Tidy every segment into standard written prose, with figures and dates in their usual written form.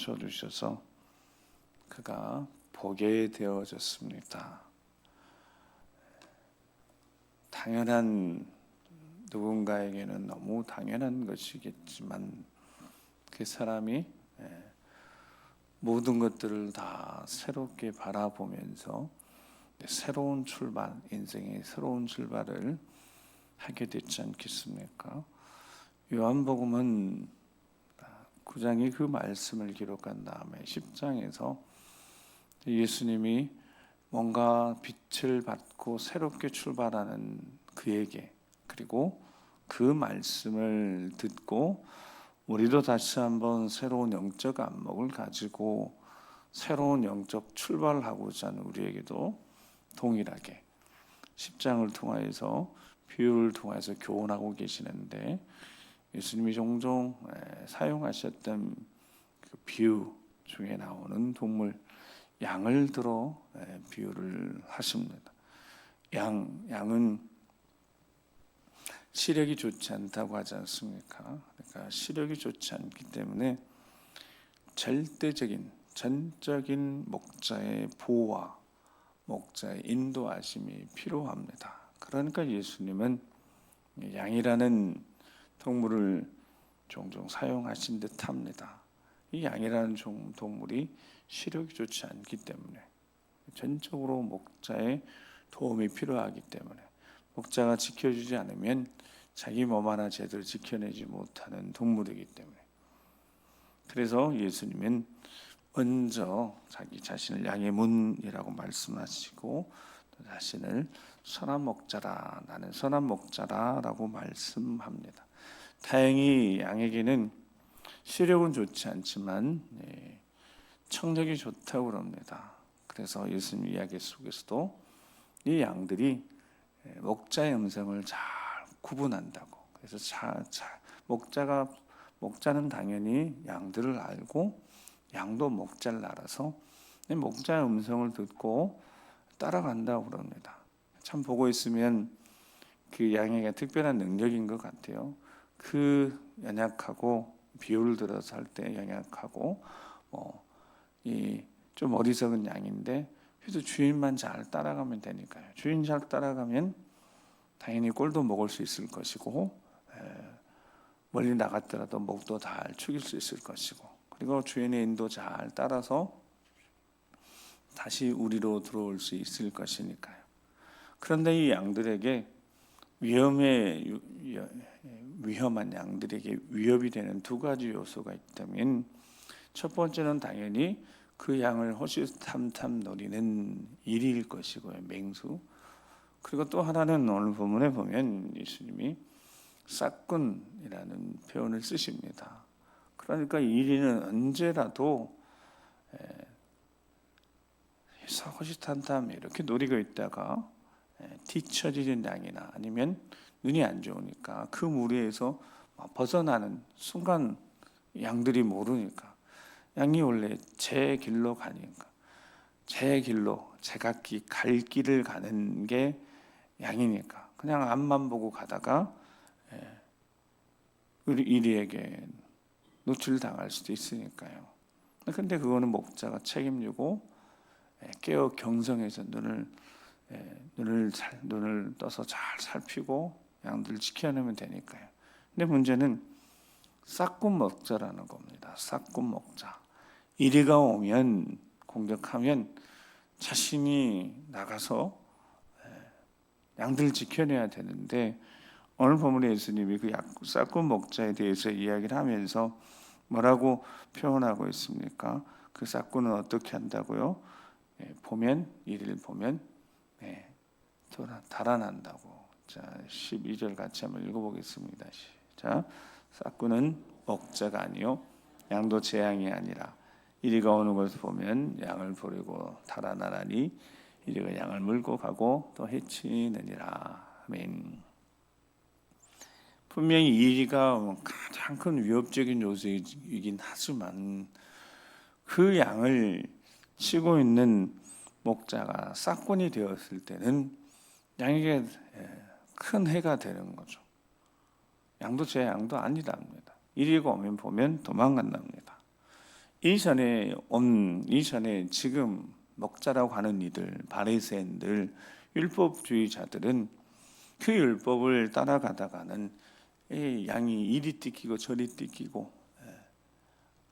고쳐주셔서 그가 보게 되어졌습니다. 당연한, 누군가에게는 너무 당연한 것이겠지만 그 사람이 모든 것들을 다 새롭게 바라보면서 새로운 출발, 인생의 새로운 출발을 하게 됐지 않겠습니까? 요한복음은 9장이 그 말씀을 기록한 다음에 10장에서 예수님이 뭔가 빛을 받고 새롭게 출발하는 그에게, 그리고 그 말씀을 듣고 우리도 다시 한번 새로운 영적 안목을 가지고 새로운 영적 출발을 하고자 하는 우리에게도 동일하게 10장을 통하여서 비유를 통해서 교훈하고 계시는데, 예수님이 종종 사용하셨던 그 비유 중에 나오는 동물 양을 들어 비유를 하십니다. 양은 시력이 좋지 않다고 하지 않습니까? 그러니까 시력이 좋지 않기 때문에 전적인 목자의 보호와 목자의 인도하심이 필요합니다. 그러니까 예수님은 양이라는 동물을 종종 사용하신 듯합니다. 이 양이라는 동물이 시력이 좋지 않기 때문에, 전적으로 목자의 도움이 필요하기 때문에, 목자가 지켜주지 않으면 자기 몸 하나 제대로 지켜내지 못하는 동물이기 때문에, 그래서 예수님은 먼저 자기 자신을 양의 문이라고 말씀하시고 또 자신을 선한 목자라, 나는 선한 목자라라고 말씀합니다. 다행히 양에게는 시력은 좋지 않지만 청력이 좋다고 합니다. 그래서 예수님 이야기 속에서도 이 양들이 목자의 음성을 잘 구분한다고. 그래서 목자는 당연히 양들을 알고 양도 목자를 알아서 목자의 음성을 듣고 따라간다고 그럽니다. 참 보고 있으면 그 양에게 특별한 능력인 것 같아요. 그 연약하고, 비유를 들어서 할 때 연약하고 좀 어리석은 양인데 그래도 주인만 잘 따라가면 되니까요. 주인 잘 따라가면 당연히 꼴도 먹을 수 있을 것이고, 멀리 나갔더라도 목도 잘 축일 수 있을 것이고, 그리고 주인의 인도 잘 따라서 다시 우리로 들어올 수 있을 것이니까요. 그런데 이 양들에게 위험한 양들에게 위협이 되는 두 가지 요소가 있다면, 첫 번째는 당연히 그 양을 호시탐탐 노리는 이리일 것이고요, 맹수. 그리고 또 하나는 오늘 본문에 보면 예수님이 싹꾼이라는 표현을 쓰십니다. 그러니까 이리는 언제라도 호시탐탐 이렇게 노리고 있다가 뒤처지는 양이나 아니면 눈이 안 좋으니까 그 무리에서 벗어나는 순간 양들이 모르니까, 양이 원래 제 길로 가니까 제각기 갈 길을 가는 게 양이니까 그냥 앞만 보고 가다가 우리 이리에게 노출당할 수도 있으니까요. 근데 그거는 목자가 책임지고 깨어 경성해서 눈을 떠서 잘 살피고 양들을 지켜내면 되니까요. 근데 문제는 싹꾼 목자라는 겁니다. 싹꾼 목자. 이리가 오면, 공격하면 자신이 나가서 양들을 지켜내야 되는데, 오늘 본문에 예수님이 그 싹꾼 목자에 대해서 이야기를 하면서 뭐라고 표현하고 있습니까? 그 싹꾼은 어떻게 한다고요? 이리를 보면 달아난다고. 자, 12절 같이 한번 읽어보겠습니다. 자, 싹꾼은 목자가 아니요 양도 제 양이 아니라 이리가 오는 것을 보면 양을 버리고 달아나라니 이리가 양을 물고 가고 또 해치느니라. 아멘. 분명히 이리가 가장 큰 위협적인 요소이긴 하지만 그 양을 치고 있는 목자가 싹꾼이 되었을 때는 양에게 큰 해가 되는 거죠. 양도 제 양도 아니랍니다. 이리가 오면 보면 도망간답니다. 이전에 지금 목자라고 하는 이들, 바리새인들, 율법주의자들은 그 율법을 따라가다가는 이 양이 이리 띠기고 저리 띠기고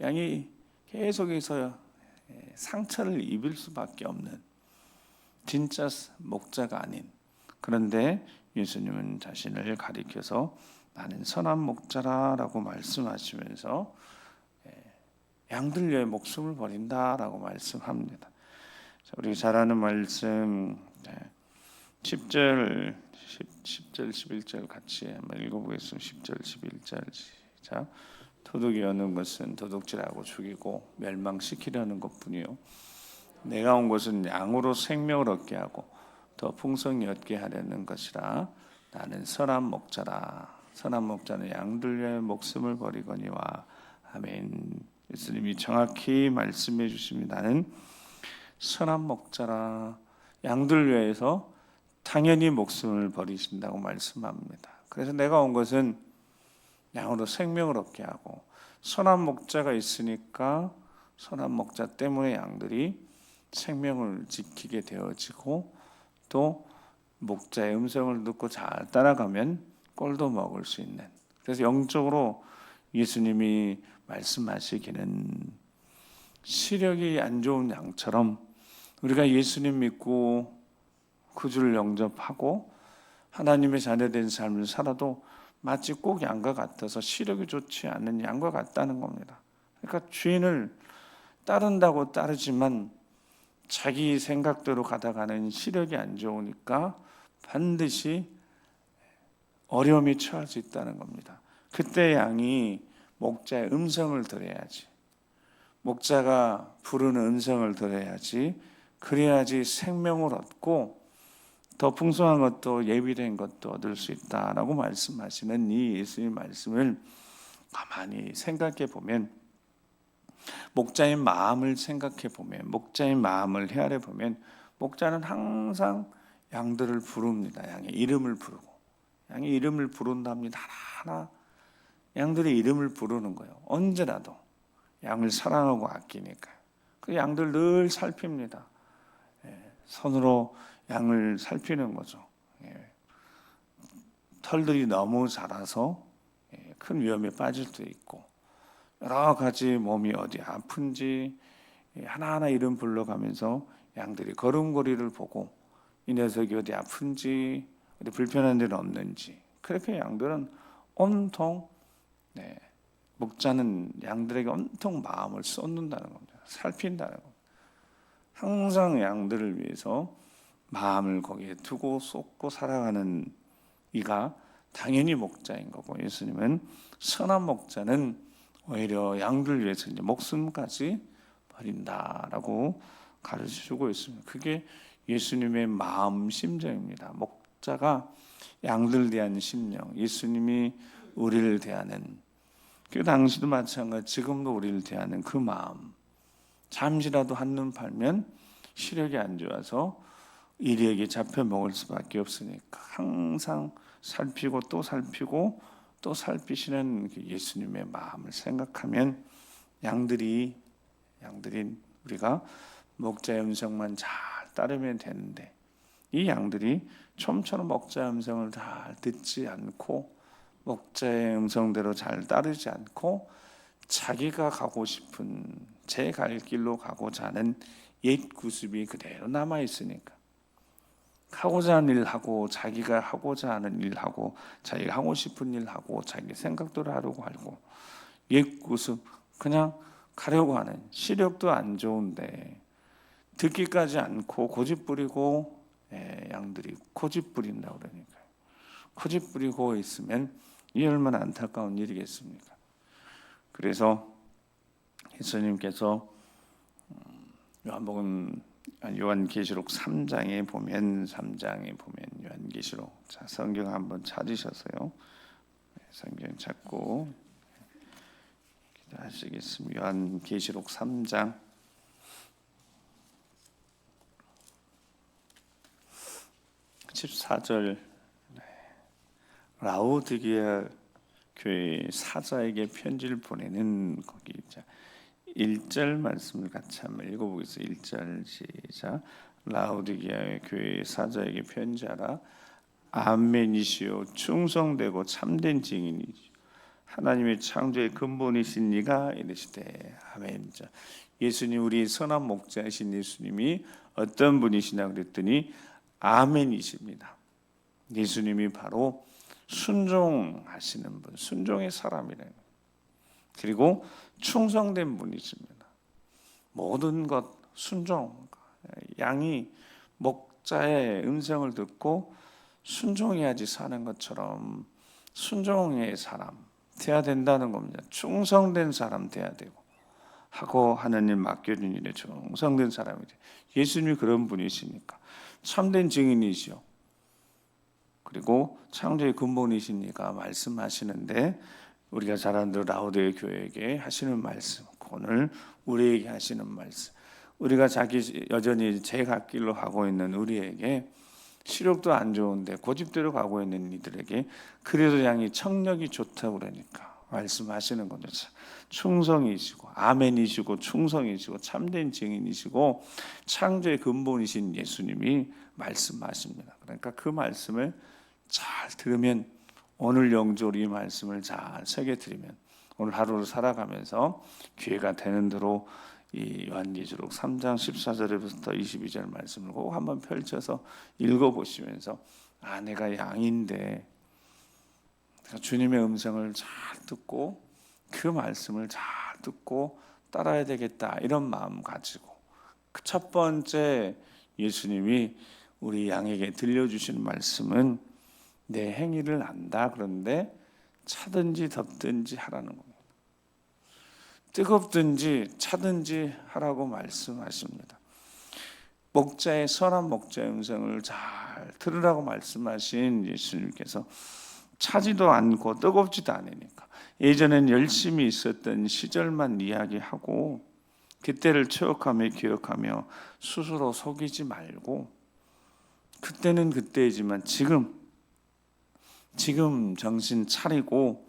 양이 계속해서 상처를 입을 수밖에 없는 진짜 목자가 아닌, 그런데 예수님은 자신을 가리켜서 나는 선한 목자라라고 말씀하시면서 양들 위해 목숨을 버린다라고 말씀합니다. 우리 잘 아는 말씀 10절 11절 같이 한번 읽어보겠습니다. 10절 11절 시작. 도둑이 오는 것은 도둑질하고 죽이고 멸망시키려는 것뿐이요 내가 온 것은 양으로 생명을 얻게 하고 더 풍성히 얻게 하려는 것이라. 나는 선한 목자라. 선한 목자는 양들 위해 목숨을 버리거니와. 아멘. 예수님이 정확히 말씀해 주십니다. 나는 선한 목자라. 양들 위해서 당연히 목숨을 버리신다고 말씀합니다. 그래서 내가 온 것은 양으로 생명을 얻게 하고, 선한 목자가 있으니까 선한 목자 때문에 양들이 생명을 지키게 되어지고, 또 목자의 음성을 듣고 잘 따라가면 꼴도 먹을 수 있는, 그래서 영적으로 예수님이 말씀하시기는 시력이 안 좋은 양처럼 우리가 예수님 믿고 구주를 영접하고 하나님의 자녀된 삶을 살아도 마치 꼭 양과 같아서 시력이 좋지 않은 양과 같다는 겁니다. 그러니까 주인을 따른다고 따르지만 자기 생각대로 가다가는 시력이 안 좋으니까 반드시 어려움이 처할 수 있다는 겁니다. 그때 양이 목자의 음성을 들어야지, 목자가 부르는 음성을 들어야지, 그래야지 생명을 얻고 더 풍성한 것도 예비된 것도 얻을 수 있다라고 말씀하시는 이 예수님 말씀을 가만히 생각해 보면, 목자의 마음을 생각해 보면, 목자의 마음을 헤아려 보면, 목자는 항상 양들을 부릅니다. 양의 이름을 부르고, 양의 이름을 부른답니다. 하나하나 양들의 이름을 부르는 거예요. 언제라도 양을 사랑하고 아끼니까. 그 양들 늘 살핍니다. 손으로 양을 살피는 거죠. 털들이 너무 자라서 큰 위험에 빠질 수도 있고, 여러 가지 몸이 어디 아픈지 하나하나 이름 불러가면서 양들이 걸음걸이를 보고 이 녀석이 어디 아픈지 어디 불편한 데는 없는지, 그렇게 양들은 온통 목자는 양들에게 온통 마음을 쏟는다는 겁니다. 살핀다는 겁니다. 항상 양들을 위해서 마음을 거기에 두고 쏟고 살아가는 이가 당연히 목자인 거고, 예수님은 선한 목자는 오히려 양들 위해서 이제 목숨까지 버린다라고 가르쳐주고 있습니다. 그게 예수님의 마음 심정입니다. 목자가 양들 대한 심령, 예수님이 우리를 대하는, 그 당시도 마찬가지, 지금도 우리를 대하는 그 마음. 잠시라도 한눈 팔면 시력이 안 좋아서 이리에게 잡혀 먹을 수밖에 없으니까 항상 살피고 또 살피고 또 살피시는 예수님의 마음을 생각하면 양들인 우리가 목자의 음성만 잘 따르면 되는데, 이 양들이 좀처럼 목자의 음성을 잘 듣지 않고 목자의 음성대로 잘 따르지 않고 자기가 가고 싶은 제 갈 길로 가고자 하는 옛 구습이 그대로 남아 있으니까, 하고자 하는 일 하고 자기가 하고자 하는 일 하고 자기가 하고 싶은 일 하고 자기 생각대로 하려고 하고, 옛 구습 그냥 가려고 하는, 시력도 안 좋은데 듣기까지 않고 고집 부리고, 양들이 고집 부린다고 그러니까요. 고집 부리고 있으면 이 얼마나 안타까운 일이겠습니까? 그래서 예수님께서 요한계시록 3장에 보면 요한계시록, 자, 성경 한번 찾으셔서요. 성경 찾고 기도하시겠습니다. 요한계시록 3장 14절, 라오디게아 교회 사자에게 편지를 보내는 거기 1절 말씀을 같이 한번 읽어보겠습니다. 1절 시작. 라오디게아의 교회 사자에게 편지하라. 아멘이시요 충성되고 참된 증인이시요 하나님의 창조의 근본이신 이가 이르시되 아멘. 예수님, 우리 선한 목자이신 예수님이 어떤 분이시냐 그랬더니 아멘이십니다. 예수님이 바로 순종하시는 분, 순종의 사람이래요. 그리고 충성된 분이십니다. 모든 것 순종. 양이 목자의 음성을 듣고 순종해야지 사는 것처럼 순종의 사람 돼야 된다는 겁니다. 충성된 사람 돼야 되고 하고 하나님 맡겨준 일에 충성된 사람이 돼요. 예수님이 그런 분이시니까 참된 증인이시요. 그리고 창조의 근본이시니까 말씀하시는데 우리가 잘 아는 라오디게 교회에게 하시는 말씀, 오늘 우리에게 하시는 말씀, 우리가 여전히 제 갈 길로 가고 있는 우리에게 시력도 안 좋은데 고집대로 가고 있는 이들에게 그래도 양이 청력이 좋다고 그러니까 말씀하시는 거죠. 충성이시고 아멘이시고 충성이시고 참된 증인이시고 창조의 근본이신 예수님이 말씀하십니다. 그러니까 그 말씀을 잘 들으면, 오늘 영적으로 이 말씀을 잘 새겨드리면 오늘 하루를 살아가면서 기회가 되는 대로 이 요한계시록 3장 14절부터 22절 말씀을 꼭 한번 펼쳐서 읽어보시면서 내가 양인데 주님의 음성을 잘 듣고 그 말씀을 잘 듣고 따라야 되겠다, 이런 마음 가지고 그 첫 번째 예수님이 우리 양에게 들려주시는 말씀은 내 행위를 안다. 그런데 차든지 덥든지 하라는 겁니다. 뜨겁든지 차든지 하라고 말씀하십니다. 목자의 선한 목자의 음성을 잘 들으라고 말씀하신 예수님께서 차지도 않고 뜨겁지도 않으니까 예전엔 열심히 있었던 시절만 이야기하고 그때를 추억하며 기억하며 스스로 속이지 말고, 그때는 그때이지만 지금 정신 차리고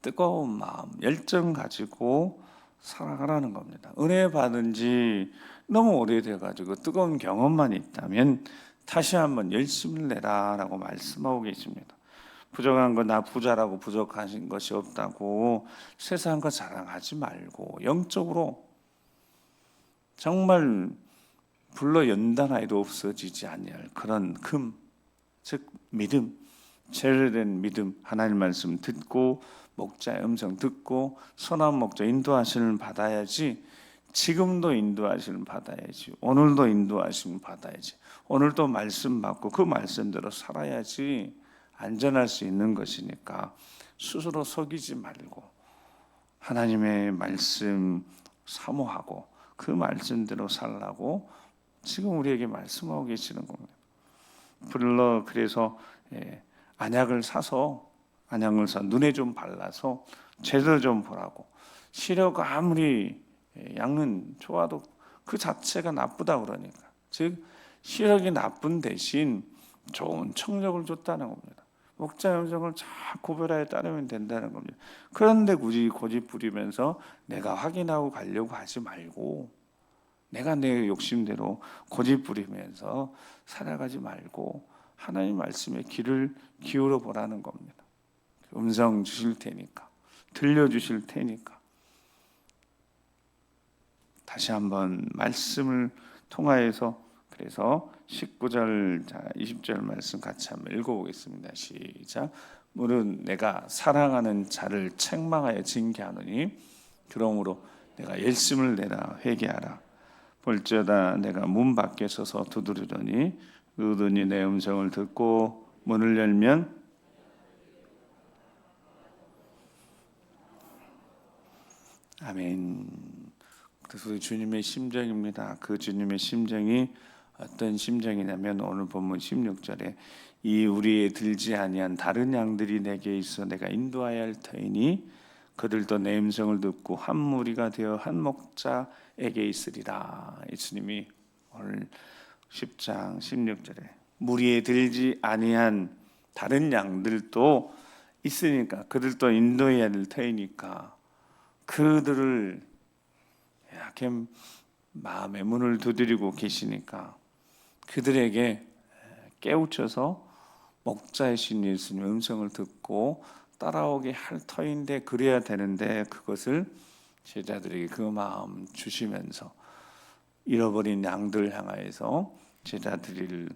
뜨거운 마음, 열정 가지고 살아가라는 겁니다. 은혜 받은 지 너무 오래돼가지고 뜨거운 경험만 있다면 다시 한번 열심을 내라라고 말씀하고 계십니다. 부족한 거 나 부자라고 부족하신 것이 없다고 세상 거 자랑하지 말고 영적으로 정말 불러 연단하여도 없어지지 아니할 그런 즉 믿음, 제대로된 믿음, 하나님 말씀 듣고 목자의 음성 듣고 선한 목자 인도하시는 받아야지. 지금도 인도하시는 받아야지. 오늘도 인도하시는 받아야지. 오늘도 말씀 받고 그 말씀대로 살아야지 안전할 수 있는 것이니까 스스로 속이지 말고 하나님의 말씀 사모하고 그 말씀대로 살라고 지금 우리에게 말씀하고 계시는 겁니다. 그래서 안약을 사서 눈에 좀 발라서 제대로 좀 보라고. 시력 아무리 양은 좋아도 그 자체가 나쁘다 그러니까, 즉 시력이 나쁜 대신 좋은 청력을 줬다는 겁니다. 목자 음성을 잘 구별하여 따르면 된다는 겁니다. 그런데 굳이 고집 부리면서 내가 확인하고 가려고 하지 말고, 내가 내 욕심대로 고집 부리면서 살아가지 말고 하나님 말씀에 귀를 기울여 보라는 겁니다. 음성 주실 테니까, 들려주실 테니까. 다시 한번 말씀을 통하여서, 그래서 19절 20절 말씀 같이 한번 읽어보겠습니다. 시작. 무릇 내가 사랑하는 자를 책망하여 징계하노니 그러므로 내가 열심을 내라 회개하라. 볼지어다 내가 문 밖에 서서 두드리더니 누구든지 내 음성을 듣고 문을 열면 아멘. 그래서 우리 주님의 심정입니다. 그 주님의 심정이 어떤 심정이냐면 오늘 본문 16절에 이 우리에 들지 아니한 다른 양들이 내게 있어 내가 인도하여야 할 터이니 그들도 내 음성을 듣고 한 무리가 되어 한 목자에게 있으리라. 예수님이 오늘 10장 16절에 무리에 들지 아니한 다른 양들도 있으니까 그들도 인도해야 될 터이니까 그들을 이렇게 마음의 문을 두드리고 계시니까 그들에게 깨우쳐서 목자이신 예수님 음성을 듣고 따라오게 할 터인데 그래야 되는데 그것을 제자들에게 그 마음 주시면서 잃어버린 양들 향하여서 제자들을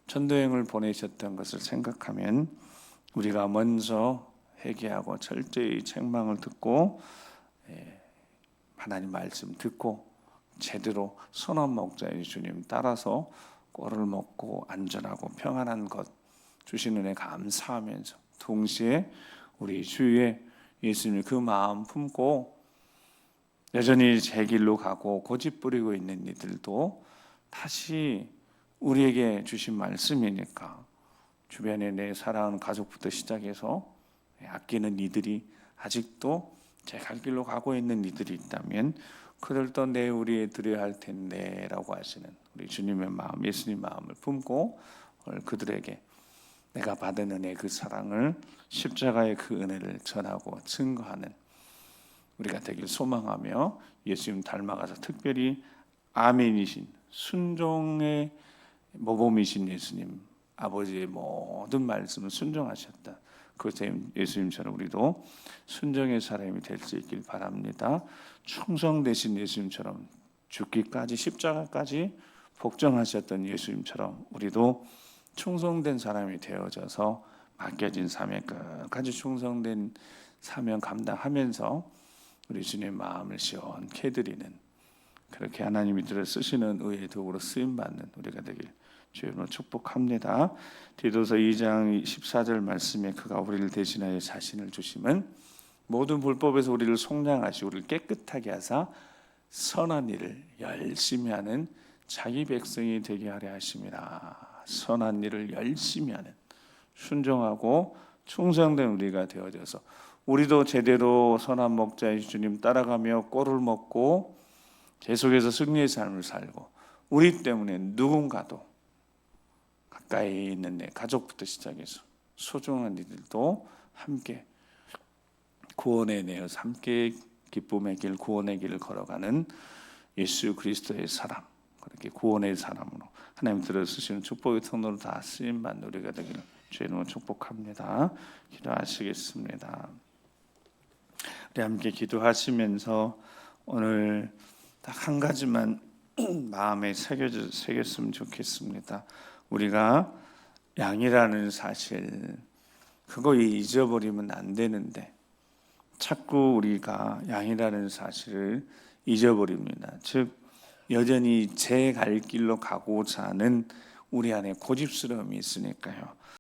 전도행을 보내셨던 것을 생각하면 우리가 먼저 회개하고 철저히 책망을 듣고 하나님 말씀 듣고 제대로 선한 목자의 주님 따라서 꼴을 먹고 안전하고 평안한 것 주신 은혜 감사하면서 동시에 우리 주위에 예수님 그 마음 품고 여전히 제 길로 가고 고집 부리고 있는 이들도 다시 우리에게 주신 말씀이니까 주변에 내 사랑하는 가족부터 시작해서 아끼는 이들이 아직도 제 갈 길로 가고 있는 이들이 있다면 그들도 내 우리에 드려야 할 텐데 라고 하시는 우리 주님의 마음, 예수님 마음을 품고 오늘 그들에게 내가 받은 은혜 그 사랑을 십자가의 그 은혜를 전하고 증거하는 우리가 되길 소망하며 예수님 닮아가서 특별히 아멘이신 순종의 모범이신 예수님 아버지의 모든 말씀을 순종하셨다. 그 예수님처럼 우리도 순종의 사람이 될 수 있길 바랍니다. 충성되신 예수님처럼 죽기까지 십자가까지 복종하셨던 예수님처럼 우리도 충성된 사람이 되어져서 맡겨진 사명 끝까지 충성된 사명 감당하면서 우리 주님 마음을 시원케 해드리는 그렇게 하나님이 들어 쓰시는 의의 도구로 쓰임받는 우리가 되길 주님으로 축복합니다. 디도서 2장 14절 말씀에 그가 우리를 대신하여 자신을 주심은 모든 불법에서 우리를 속량하시고 우리를 깨끗하게 하사 선한 일을 열심히 하는 자기 백성이 되게 하려 하심이라. 선한 일을 열심히 하는 순종하고 충성된 우리가 되어져서 우리도 제대로 선한 목자의 주님 따라가며 꼴을 먹고 계속해서 승리의 삶을 살고 우리 때문에 누군가도 가까이 있는 내 가족부터 시작해서 소중한 이들도 함께 구원의 내어서 함께 기쁨의 길 구원의 길을 걸어가는 예수 그리스도의 사람 그렇게 구원의 사람으로 하나님 들어주시는 축복의 통로로 다 쓰임받는 우리가 되기를 주의 이름으로 축복합니다. 기도하시겠습니다. 우리 함께 기도하시면서 오늘 딱 한 가지만 마음에 새겼으면 좋겠습니다. 우리가 양이라는 사실 그거 잊어버리면 안 되는데 자꾸 우리가 양이라는 사실을 잊어버립니다. 즉 여전히 제 갈 길로 가고자 하는 우리 안에 고집스러움이 있으니까요.